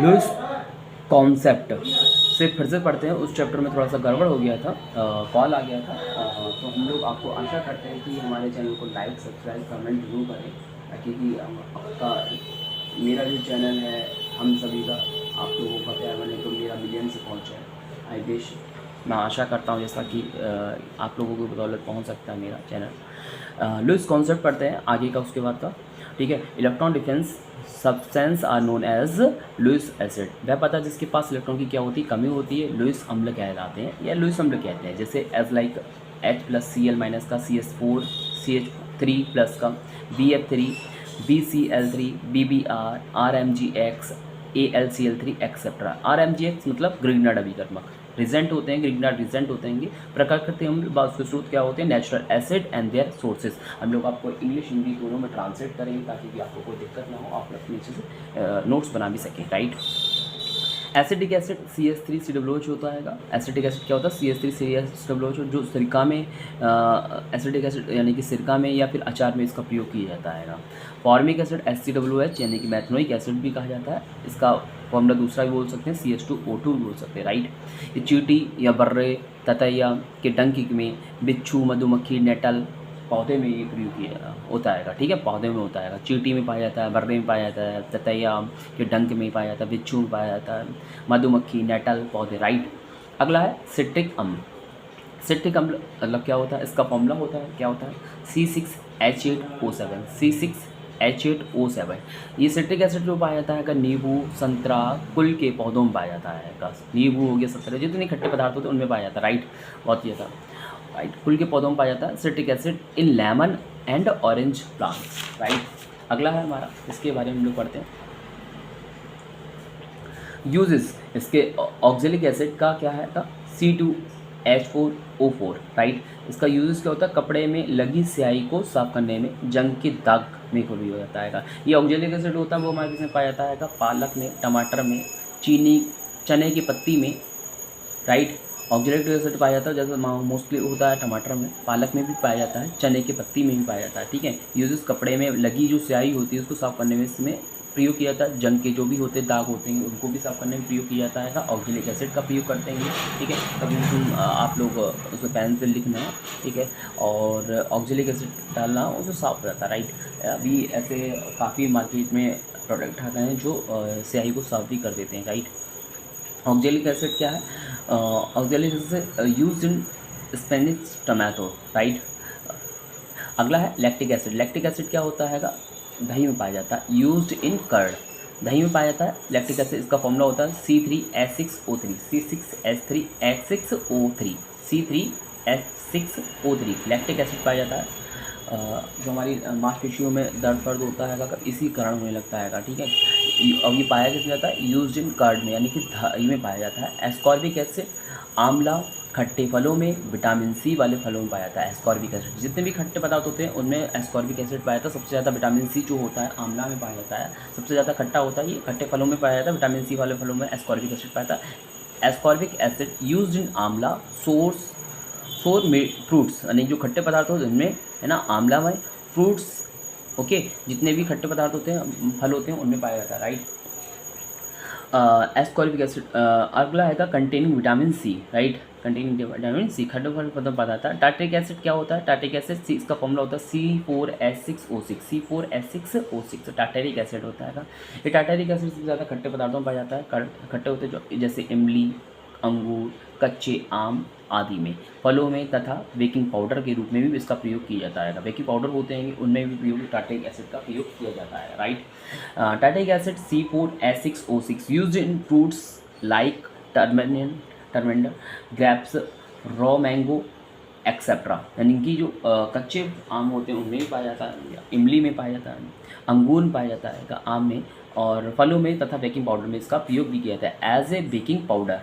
Lewis concept से फिर से पढ़ते हैं। उस चैप्टर में थोड़ा सा गड़बड़ हो गया था, कॉल आ गया था। तो हम लोग आपको आशा करते हैं कि हमारे चैनल को लाइक सब्सक्राइब कमेंट जरूर करें, ताकि कि आपका मेरा जो चैनल है हम सभी का आप लोगों का प्यार बने तो मेरा मिलियन से पहुँचे। आई विश, मैं आशा करता हूँ जैसा कि आप लोगों को बदौलत पहुँच सकता है मेरा चैनल। लुईस कॉन्सेप्ट पढ़ते हैं आगे का, उसके बाद का। ठीक है, electron defence substance are known as Lewis acid. वह पता जिसके पास इलेक्ट्रॉन की क्या होती है, कमी होती है, लुईस अम्ल कहलाते हैं या लुईस अम्ल कहते हैं। जैसे as like H plus Cl minus का CH4 CH3 प्लस का BF3 BCl3 BBr RMgX AlCl3 etcetera. RMgX मतलब ग्रिग्नार्ड अभिकर्मक, रिजेंट होते हैं, ग्रिग्नार्ड रिजेंट होते हैं। प्राकृतिक अम्ल व उसके स्रोत क्या होते हैं, natural acid and their sources. हम लोग आपको इंग्लिश हिंदी दोनों में ट्रांसलेट करेंगे ताकि कि आपको कोई दिक्कत ना हो, आप अपने अच्छे से नोट्स बना भी सकें। राइट, एसिडिक एसिड CH3COOH होता है। एसिडिक एसिड क्या होता है, CH3COOH, जो सिरका में एसिडिक एसिड यानी कि सिरका में या फिर अचार में इसका प्रयोग किया जाता है। फॉर्मिक एसिड HCOOH यानी कि मैथनोइक एसिड भी कहा जाता है। इसका फॉर्मूला दूसरा भी बोल सकते हैं, CH2O2 भी बोल सकते हैं। राइट, ये चींटी या बर्रे ततैया के डंक में, बिच्छू मधुमक्खी नेटल पौधे में ये प्रयोग किया होता है। ठीक है, पौधे में होता है, चींटी में पाया जाता है, बर्रे में पाया जाता है, ततैया के डंक में पाया जाता है, बिच्छू में पाया जाता है, मधुमक्खी नेटल पौधे। राइट, अगला है सिट्रिक अम्ल। सिट्रिक अम्ल मतलब क्या होता है, इसका फॉर्मूला होता है, क्या होता है, C6H8O7 C6H8O7। ये सिट्रिक एसिड जो पाया जाता है नींबू संतरा कुल के पौधों में पाया जाता है। नींबू हो गया, संतरा, जितने खट्टे पदार्थ होते हैं उनमें पाया जाता है। राइट, बहुत ही ज़्यादा। राइट, कुल के पौधों में पाया जाता है citric acid in lemon and orange plants. Right, अगला है हमारा, इसके बारे में हम लोग पढ़ते हैं। यूजेस इसके ऑक्जेलिक एसिड का क्या है का C2H4O4। राइट, इसका यूजेस क्या होता है, कपड़े में लगी स्याही को साफ करने में, जंग के दाग में को भी हो जाता है। ये ऑक्जेलिक एसिड होता है वो हमारे किसमें पाया जाता है, पालक में, टमाटर में, चीनी, चने की पत्ती में। राइट, ऑक्जेलिक एसिड पाया जाता है जैसे मोस्टली होता है टमाटर में, पालक में भी पाया जाता है, चने की पत्ती में भी पाया जाता है। ठीक है, यूजेस कपड़े में लगी जो स्याही होती है उसको साफ करने में इसमें प्रयोग किया जाता है। जंग के जो भी होते हैं दाग होते हैं उनको भी साफ करने में प्रयोग किया जाता है, ऑक्जेलिक एसिड का प्रयोग करते हैं। ठीक है, कभी आप लोग उसको पेन से लिखना है। ठीक है, और ऑक्जेलिक एसिड डालना उसको साफ हो जाता है। राइट, अभी ऐसे काफ़ी मार्केट में प्रोडक्ट आ गए हैं जो स्याही को साफ भी कर देते हैं। राइट, ऑक्जेलिक एसिड क्या है, oxalic acid use in Spanish tomato. Right, अगला है लैक्टिक एसिड। लैक्टिक एसिड क्या होता है, दही में पाया जाता है, यूज्ड इन कर्ड, दही में पाया जाता है लैक्टिक एसिड। इसका फॉर्मूला होता है C3H6O3 C6H3 C3H6O3 lactic acid पाया जाता है। जो हमारी मांसपेशियों में दर्द होता है इसी कारण होने लगता है। ठीक है, अब ये पाया किसमें जाता है, यूज्ड इन कर्ड में यानी कि दही में पाया जाता है। एस्कॉर्बिक एसिड आंवला खट्टे फलों में, विटामिन C वाले फलों में पाया जाता है एस्कॉर्बिक एसिड। जितने भी खट्टे पदार्थ होते हैं उनमें एस्कॉर्बिक एसिड पाया जाता है। सबसे ज़्यादा विटामिन C जो होता है आंवला में पाया जाता है, सबसे ज़्यादा खट्टा होता है ये खट्टे फलों में पाया जाता है। विटामिन C वाले फलों में एस्कॉर्बिक एसिड पाया जाता है। एस्कॉर्बिक एसिड यूज्ड इन आंवला सोर में फ्रूट्स, यानी जो खट्टे पदार्थ होते हैं उनमें है ना, आंवला में, फ्रूट्स, ओके, जितने भी खट्टे पदार्थ होते हैं फल होते हैं उनमें पाया जाता है। राइट, एस्कॉर्बिक एसिड अगला है containing vitamin C। Right, containing vitamin C खट्टे फल पदार्थ बताता है। टार्ट्रिक एसिड क्या होता है, टार्ट्रिक एसिड इसका फॉर्मूला होता है C4H6O6 टार्टरिक एसिड होता है। ये टार्टरिक एसिड सबसे ज़्यादा खट्टे पदार्थों में पाया जाता है। खट्टे होते हैं जो जैसे इमली, अंगूर, कच्चे आम आदि में, फलों में तथा बेकिंग पाउडर के रूप में भी इसका प्रयोग किया जाता है। बेकिंग पाउडर होते हैं उनमें भी प्रयोग टार्टरिक एसिड का प्रयोग किया जाता है। Right, tartaric acid C4H6O6 used in fruits like tamarind, grapes, raw mango etcetera, यानी कि जो कच्चे आम होते हैं उनमें भी पाया जाता है, इमली में पाया जाता है, अंगूर में पाया जाता है, आम में, और फलों में तथा बेकिंग पाउडर में इसका प्रयोग भी किया जाता है as a baking powder.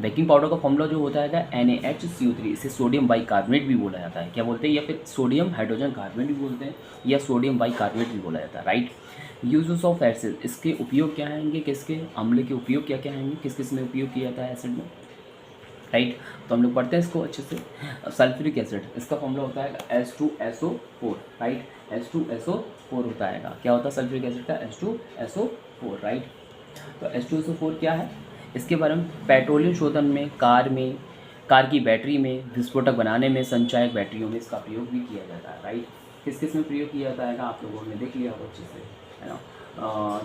Baking powder का फॉर्मूला जो होता है NaHCO3, इसे सोडियम बाइकार्बोनेट भी बोला जाता है। क्या बोलते हैं, या फिर सोडियम हाइड्रोजन कार्बोनेट भी बोलते हैं, या सोडियम बाइकार्बोनेट भी बोला जाता है। राइट, यूजेस ऑफ एसिड, इसके उपयोग क्या हैंगे, किसके अम्ल के उपयोग क्या क्या हैंगे, किस किस में उपयोग किया जाता है एसिड में। राइट, तो हम लोग पढ़ते हैं इसको अच्छे से। सल्फ्यूरिक एसिड, इसका फॉर्मूला होता है H2SO4। राइट, H2SO4 होता है, क्या होता है सल्फ्यूरिक एसिड का, H2SO4। राइट, तो H2SO4 क्या है, इसके बारे में पेट्रोलियम शोधन में, कार की बैटरी में, विस्फोटक बनाने में, संचायक बैटरियों में इसका प्रयोग भी किया जाता है, राइट। किस किस में प्रयोग किया जाता है आप लोगों ने देख लिया होगा अच्छे से, है ना।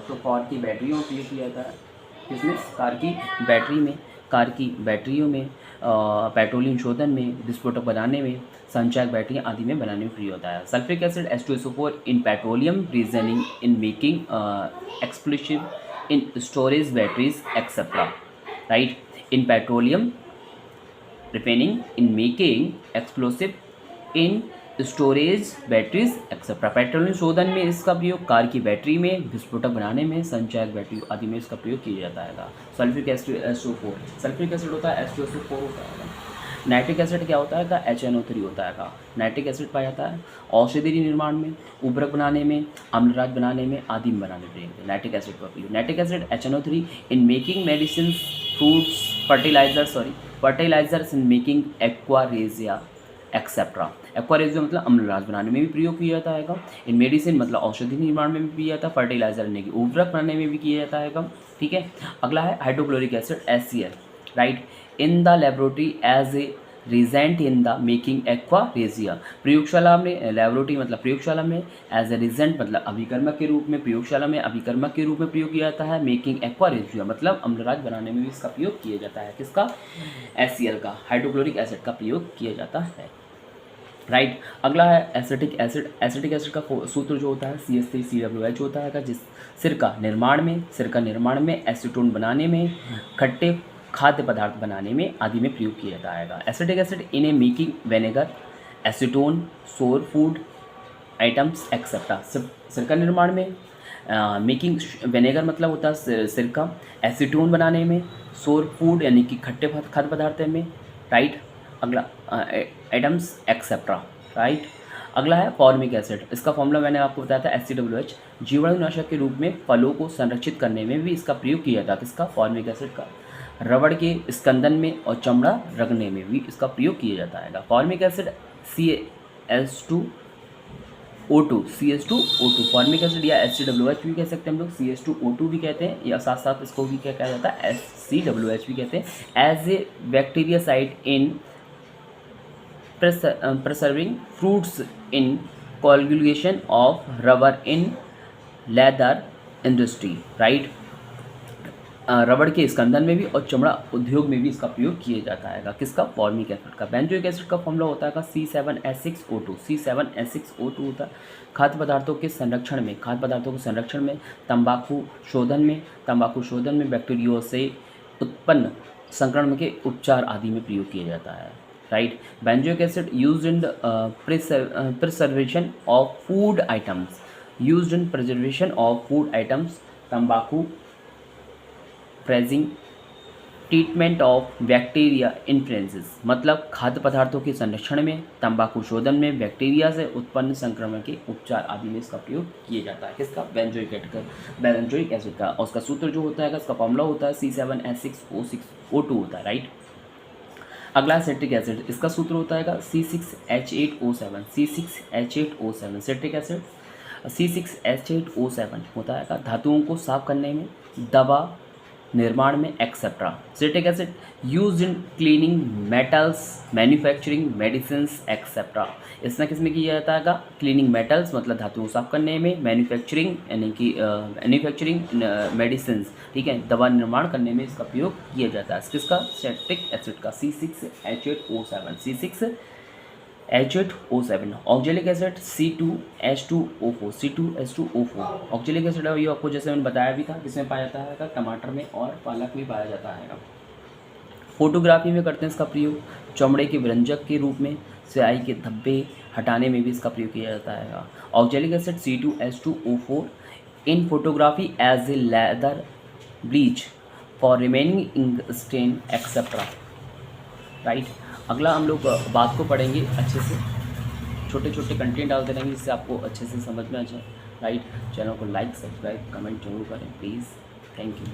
तो कार की बैटरियों में प्रयोग किया जाता है, किसमें, कार की बैटरियों में, पेट्रोलियम शोधन में, विस्फोटक बनाने में, संचायक बैटरियाँ आदि में बनाने में प्रयोग होता है। Sulphuric acid H2SO4 in petroleum reasoning in making explosive in storage batteries etcetera, right. In petroleum refining in making explosive in storage batteries etcetera. Petroleum शोधन में इसका प्रयोग, कार की बैटरी में, विस्फोटक बनाने में, संचायक बैटरी आदि में इसका प्रयोग किया जाता है। Sulphuric acid H2O4, sulphuric acid होता है H2SO4 होता है। नाइट्रिक एसिड क्या होता है, HNO3 होता है। नाइट्रिक एसिड पाया जाता है औषधि निर्माण में, उर्वरक बनाने में, अम्लराज बनाने में आदि में बनाने में नाइट्रिक एसिड का प्रयोग। Nitric acid HNO3 in making medicine, fruits, fertilisers in making aqua regia etcetera. Aqua regia मतलब अम्लराज बनाने में भी प्रयोग किया जाता है। इन मेडिसिन मतलब औषधि निर्माण में भी किया जाता है, फर्टिलाइजर यानी कि उर्वरक बनाने में भी किया जाता है, ठीक है। अगला है hydrochloric acid HCl, right, in the laboratory as a reagent in the making aqua regia. प्रयोगशाला में, लेबोरेटरी मतलब प्रयोगशाला में, एज ए रिजेंट मतलब अभिकर्मक के रूप में, प्रयोगशाला में अभिकर्मक के रूप में प्रयोग किया जाता है। मेकिंग एक्वारेजिया मतलब अम्लराज बनाने में भी इसका प्रयोग किया जाता है। किसका, HCl का, हाइड्रोक्लोरिक एसिड का प्रयोग किया जाता है, राइट। अगला है एसिटिक एसिड। एसिटिक एसिड का सूत्र जो होता है CH3COOH होता है, जिस सिरका निर्माण में, एसीटोन बनाने में, खट्टे खाद्य पदार्थ बनाने में आदि में प्रयोग किया जाता है। Acetic acid in A making vinegar, acetone, सोर फूड आइटम्स एक्सेट्रा। सिरका निर्माण में, मेकिंग विनेगर मतलब होता है सिरका, एसीटोन बनाने में, सोर फूड यानी कि खट्टे खाद्य पदार्थ में, राइट। अगला आइटम्स एक्सेट्रा, राइट। अगला है फॉर्मिक एसिड। इसका फॉर्मूला मैंने आपको बताया था HCOOH। जीवाणुनाशक के रूप में फलों को संरक्षित करने में भी इसका प्रयोग किया जाता है। किसका, फॉर्मिक एसिड का। रबड़ के स्कंदन में और चमड़ा रगड़ने में भी इसका प्रयोग किया जाता है। Formic acid CH2O2 formic acid या HCOOH भी कह सकते हैं हम लोग, CH2O2 भी कहते हैं, या साथ साथ इसको भी क्या कहा जाता है, HCOOH भी कहते हैं। As a bactericide in preserving fruits in coagulation of rubber in leather industry, right। रबड़ के स्कंदन में भी और चमड़ा उद्योग में भी इसका प्रयोग किया जाता है। किसका, फॉर्मिक एसिड का। बेंजोइक एसिड का फॉर्मूला होता है C7H6O2 होता है। खाद्य पदार्थों के संरक्षण में, तंबाकू शोधन में, बैक्टीरियो से उत्पन्न संक्रमण के उपचार आदि में प्रयोग किया जाता है, right. Benzoic acid used in preservation of food items, तंबाकू फ्रेजिंग, ट्रीटमेंट ऑफ बैक्टीरिया इन्फ्लुएंसेस मतलब खाद्य पदार्थों के संरक्षण में, तंबाकू शोधन में, बैक्टीरिया से उत्पन्न संक्रमण के उपचार आदि में इसका प्रयोग किया जाता है। किसका, बेंजोइक एसिड का। और उसका सूत्र जो होता है, इसका फॉर्मूला होता है C7H6O2 होता है, राइट। अगला सिट्रिक एसिड। इसका सूत्र होता है C6H8O7 सिट्रिक एसिड C6H8O7 होता है धातुओं को साफ करने में, दवा निर्माण में एक्सेट्रा। सिट्रिक एसिड यूज्ड इन cleaning metals, manufacturing medicines etcetera. इसमें किसमें किया जाता है, क्लीनिंग मेटल्स मतलब धातुओं को साफ करने में, मैन्युफैक्चरिंग यानी कि मेडिसिन्स, ठीक है, दवा निर्माण करने में इसका प्रयोग किया जाता है। किसका, सिट्रिक एसिड का C6H8O7 oxalic acid C2H2O4 oxalic acid ये आपको जैसे मैंने बताया भी था, किसमें पाया जाता है, टमाटर में और पालक में पाया जाता है। फोटोग्राफी में करते हैं इसका प्रयोग, चमड़े के व्यंजक के रूप में, स्याही के धब्बे हटाने में भी इसका प्रयोग किया जाता है। Oxalic acid C2H2O4 in photography as a leather bleach for remaining ink stain etcetera, right. अगला हम लोग बात को पढ़ेंगे अच्छे से, छोटे छोटे कंटेंट डालते रहेंगे जिससे आपको अच्छे से समझ में आ जाए, राइट। चैनल को लाइक, सब्सक्राइब, कमेंट जरूर करें प्लीज़। Thank you.